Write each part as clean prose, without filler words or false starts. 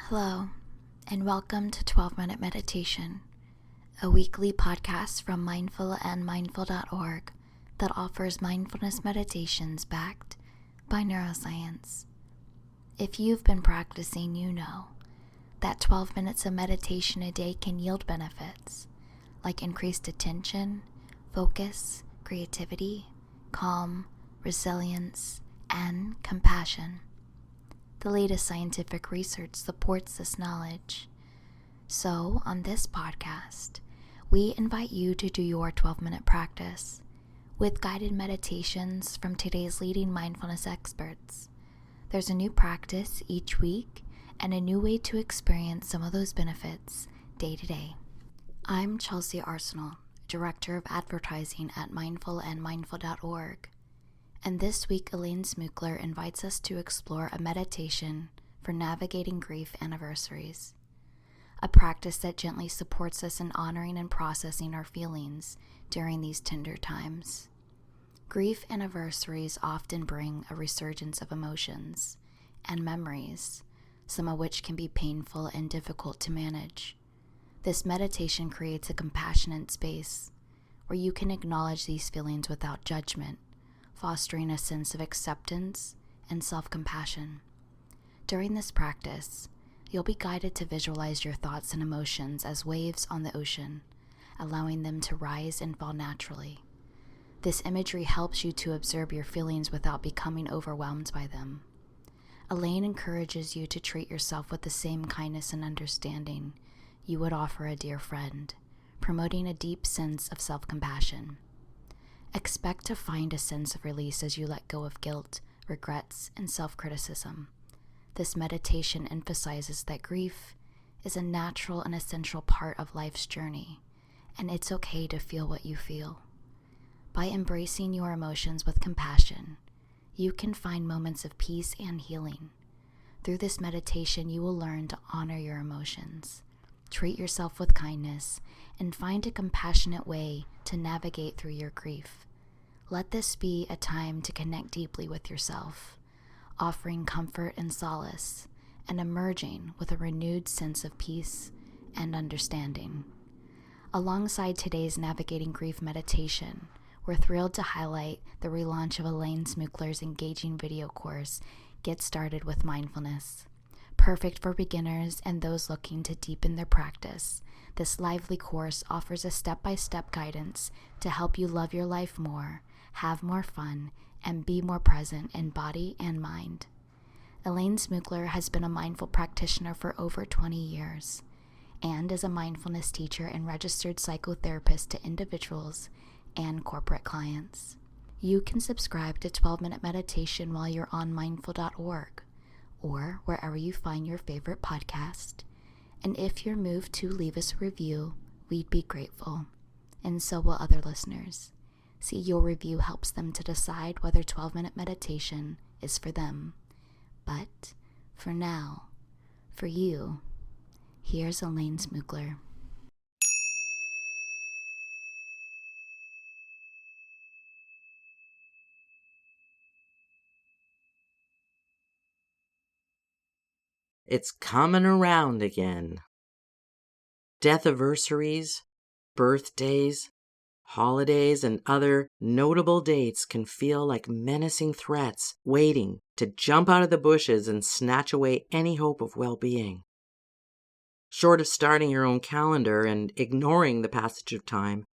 Hello, and welcome to 12-Minute Meditation, a weekly podcast from mindful.org that offers mindfulness meditations backed by neuroscience. If you've been practicing, you know that 12 minutes of meditation a day can yield benefits like increased attention, focus, creativity, calm, resilience, and compassion. The latest scientific research supports this knowledge. So, on this podcast, we invite you to do your 12-minute practice with guided meditations from today's leading mindfulness experts. There's a new practice each week and a new way to experience some of those benefits day to day. I'm Chelsea Arsenal, Director of Advertising at mindful.org. And this week, Elaine Smookler invites us to explore a meditation for Navigating Grief Anniversaries, a practice that gently supports us in honoring and processing our feelings during these tender times. Grief anniversaries often bring a resurgence of emotions and memories, some of which can be painful and difficult to manage. This meditation creates a compassionate space where you can acknowledge these feelings without judgment, fostering a sense of acceptance and self-compassion. During this practice, you'll be guided to visualize your thoughts and emotions as waves on the ocean, allowing them to rise and fall naturally. This imagery helps you to observe your feelings without becoming overwhelmed by them. Elaine encourages you to treat yourself with the same kindness and understanding you would offer a dear friend, promoting a deep sense of self-compassion. Expect to find a sense of release as you let go of guilt, regrets, and self-criticism. This meditation emphasizes that grief is a natural and essential part of life's journey, and it's okay to feel what you feel. By embracing your emotions with compassion, you can find moments of peace and healing. Through this meditation, you will learn to honor your emotions, treat yourself with kindness, and find a compassionate way to navigate through your grief. Let this be a time to connect deeply with yourself, offering comfort and solace, and emerging with a renewed sense of peace and understanding. Alongside today's Navigating Grief meditation, we're thrilled to highlight the relaunch of Elaine Smookler's engaging video course, Get Started with Mindfulness. Perfect for beginners and those looking to deepen their practice, this lively course offers a step-by-step guidance to help you love your life more, have more fun, and be more present in body and mind. Elaine Smookler has been a mindful practitioner for over 20 years and is a mindfulness teacher and registered psychotherapist to individuals and corporate clients. You can subscribe to 12-Minute Meditation while you're on mindful.org or wherever you find your favorite podcast. And if you're moved to leave us a review, we'd be grateful. And so will other listeners. See, your review helps them to decide whether 12-Minute Meditation is for them. But for now, for you, here's Elaine Smookler. It's coming around again. Death anniversaries, birthdays, holidays, and other notable dates can feel like menacing threats waiting to jump out of the bushes and snatch away any hope of well-being. Short of starting your own calendar and ignoring the passage of time,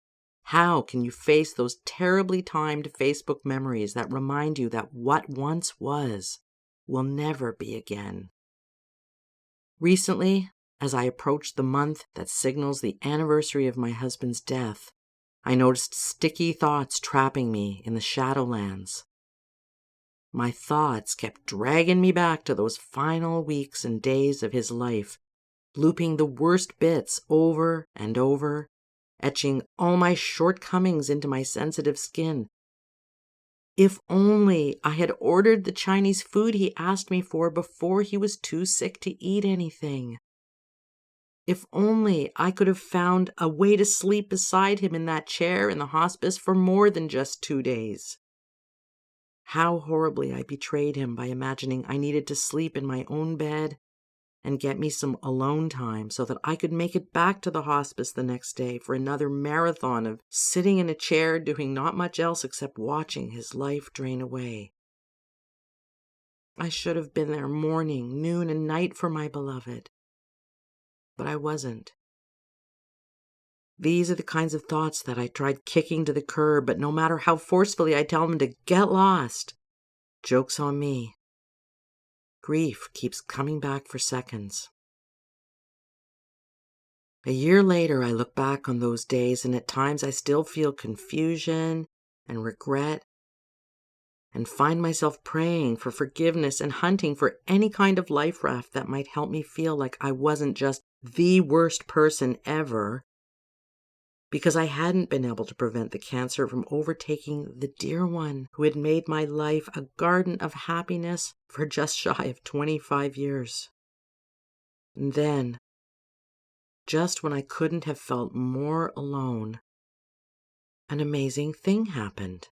how can you face those terribly timed Facebook memories that remind you that what once was will never be again? Recently, as I approached the month that signals the anniversary of my husband's death, I noticed sticky thoughts trapping me in the Shadowlands. My thoughts kept dragging me back to those final weeks and days of his life, looping the worst bits over and over, etching all my shortcomings into my sensitive skin. If only I had ordered the Chinese food he asked me for before he was too sick to eat anything. If only I could have found a way to sleep beside him in that chair in the hospice for more than just 2 days. How horribly I betrayed him by imagining I needed to sleep in my own bed and get me some alone time so that I could make it back to the hospice the next day for another marathon of sitting in a chair doing not much else except watching his life drain away. I should have been there morning, noon, and night for my beloved, but I wasn't. These are the kinds of thoughts that I tried kicking to the curb, but no matter how forcefully I tell them to get lost, joke's on me. Grief keeps coming back for seconds. A year later, I look back on those days, and at times I still feel confusion and regret, and find myself praying for forgiveness and hunting for any kind of life raft that might help me feel like I wasn't just the worst person ever, because I hadn't been able to prevent the cancer from overtaking the dear one who had made my life a garden of happiness for just shy of 25 years. And then, just when I couldn't have felt more alone, an amazing thing happened.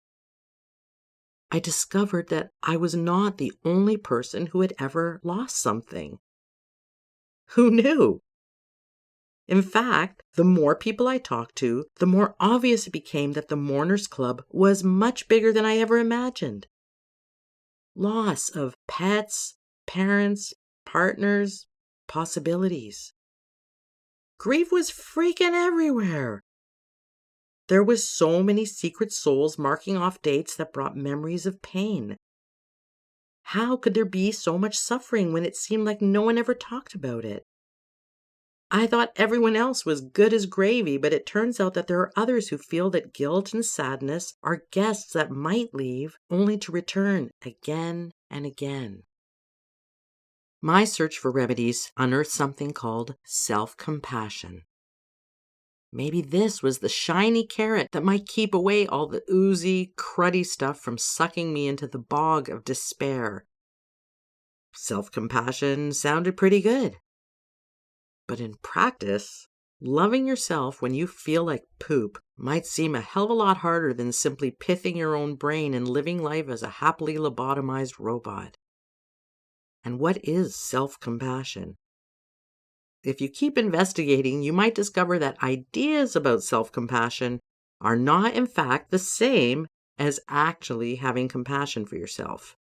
I discovered that I was not the only person who had ever lost something. Who knew? In fact, the more people I talked to, the more obvious it became that the Mourners Club was much bigger than I ever imagined. Loss of pets, parents, partners, possibilities. Grief was freaking everywhere. There was so many secret souls marking off dates that brought memories of pain. How could there be so much suffering when it seemed like no one ever talked about it? I thought everyone else was good as gravy, but it turns out that there are others who feel that guilt and sadness are guests that might leave only to return again and again. My search for remedies unearthed something called self-compassion. Maybe this was the shiny carrot that might keep away all the oozy, cruddy stuff from sucking me into the bog of despair. Self-compassion sounded pretty good. But in practice, loving yourself when you feel like poop might seem a hell of a lot harder than simply pithing your own brain and living life as a happily lobotomized robot. And what is self-compassion? If you keep investigating, you might discover that ideas about self-compassion are not, in fact, the same as actually having compassion for yourself.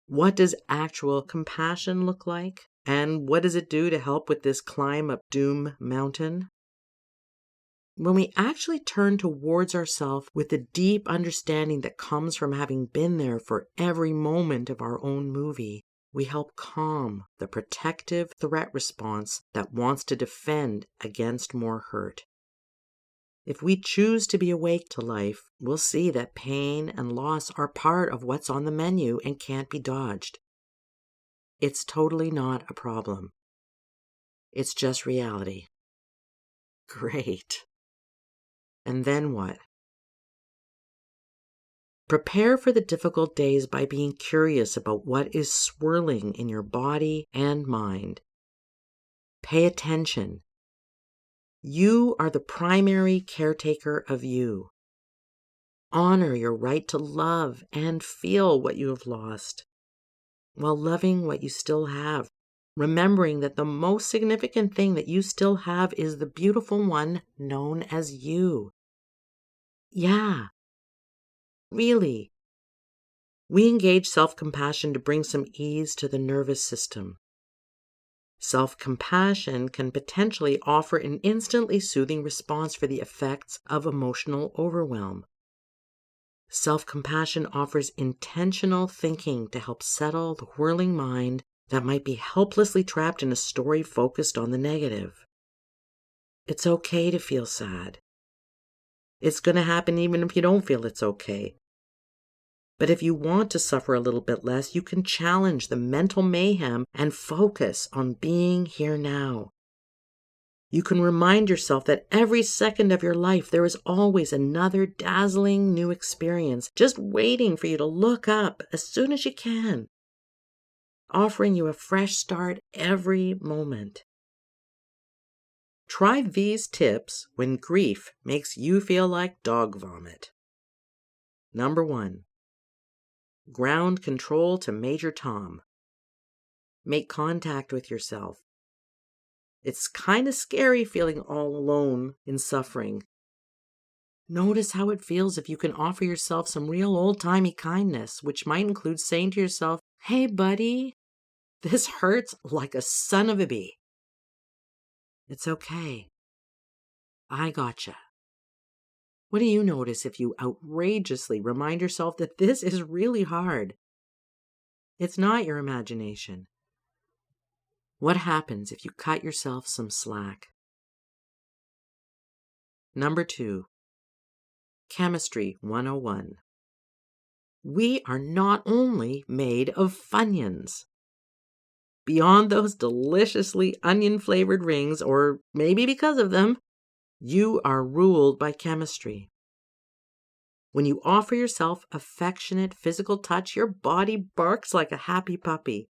What does actual compassion look like? And what does it do to help with this climb up doom mountain? When we actually turn towards ourselves with the deep understanding that comes from having been there for every moment of our own movie, we help calm the protective threat response that wants to defend against more hurt. If we choose to be awake to life, we'll see that pain and loss are part of what's on the menu and can't be dodged. It's totally not a problem. It's just reality. Great. And then what? Prepare for the difficult days by being curious about what is swirling in your body and mind. Pay attention. You are the primary caretaker of you. Honor your right to love and feel what you have lost, while loving what you still have, remembering that the most significant thing that you still have is the beautiful one known as you. Yeah. Really. We engage self-compassion to bring some ease to the nervous system. Self-compassion can potentially offer an instantly soothing response for the effects of emotional overwhelm. Self-compassion offers intentional thinking to help settle the whirling mind that might be helplessly trapped in a story focused on the negative. It's okay to feel sad. It's going to happen even if you don't feel it's okay. But if you want to suffer a little bit less, you can challenge the mental mayhem and focus on being here now. You can remind yourself that every second of your life there is always another dazzling new experience just waiting for you to look up as soon as you can, offering you a fresh start every moment. Try these tips when grief makes you feel like dog vomit. Number 1. Ground control to Major Tom. Make contact with yourself. It's kind of scary feeling all alone in suffering. Notice how it feels if you can offer yourself some real old-timey kindness, which might include saying to yourself, "Hey, buddy, this hurts like a son of a bee. It's okay. I gotcha." What do you notice if you outrageously remind yourself that this is really hard? It's not your imagination. What happens if you cut yourself some slack? Number 2, Chemistry 101. We are not only made of Funyuns. Beyond those deliciously onion-flavored rings, or maybe because of them, you are ruled by chemistry. When you offer yourself affectionate physical touch, your body barks like a happy puppy.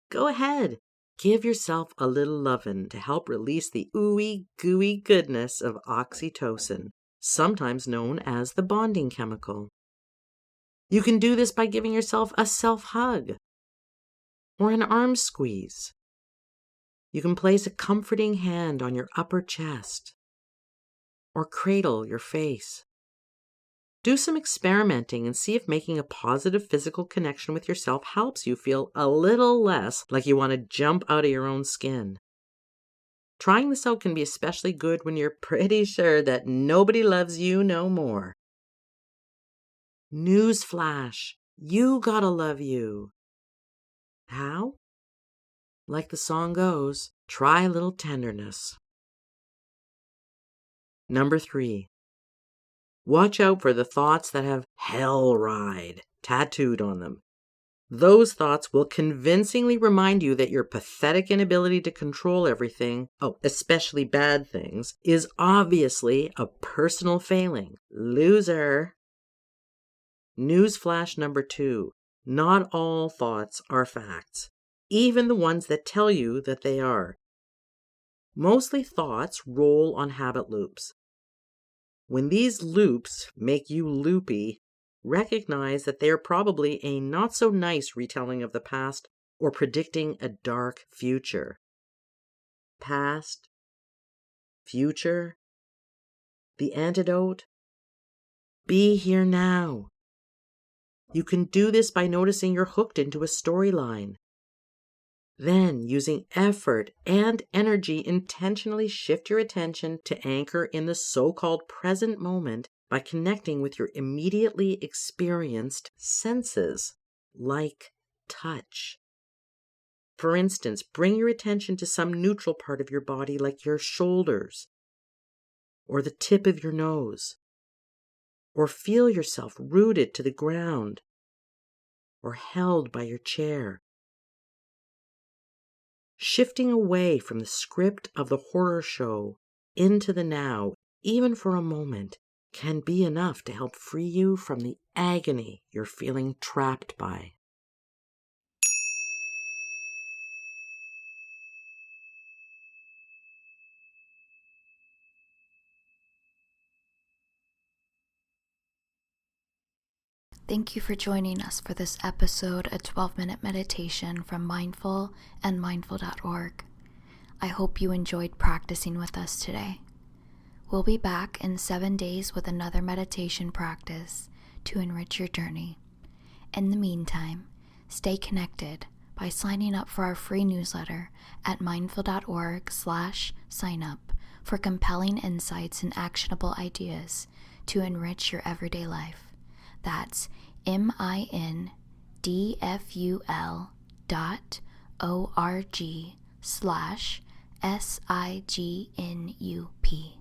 Go ahead, give yourself a little lovin' to help release the ooey gooey goodness of oxytocin, sometimes known as the bonding chemical. You can do this by giving yourself a self-hug or an arm squeeze. You can place a comforting hand on your upper chest or cradle your face. Do some experimenting and see if making a positive physical connection with yourself helps you feel a little less like you want to jump out of your own skin. Trying this out can be especially good when you're pretty sure that nobody loves you no more. Newsflash, you gotta love you. How? Like the song goes, try a little tenderness. Number 3, watch out for the thoughts that have "Hell Ride" tattooed on them. Those thoughts will convincingly remind you that your pathetic inability to control everything, especially bad things, is obviously a personal failing. Loser. Newsflash number 2, not all thoughts are facts, even the ones that tell you that they are. Mostly thoughts roll on habit loops. When these loops make you loopy, recognize that they are probably a not-so-nice retelling of the past or predicting a dark future. Past, future, the antidote, be here now. You can do this by noticing you're hooked into a storyline. Then, using effort and energy, intentionally shift your attention to anchor in the so-called present moment by connecting with your immediately experienced senses, like touch. For instance, bring your attention to some neutral part of your body, like your shoulders, or the tip of your nose, or feel yourself rooted to the ground, or held by your chair. Shifting away from the script of the horror show into the now, even for a moment, can be enough to help free you from the agony you're feeling trapped by. Thank you for joining us for this episode, a 12-minute meditation from Mindful and mindful.org. I hope you enjoyed practicing with us today. We'll be back in 7 days with another meditation practice to enrich your journey. In the meantime, stay connected by signing up for our free newsletter at mindful.org/sign up for compelling insights and actionable ideas to enrich your everyday life. That's mindful.org/SIGNUP.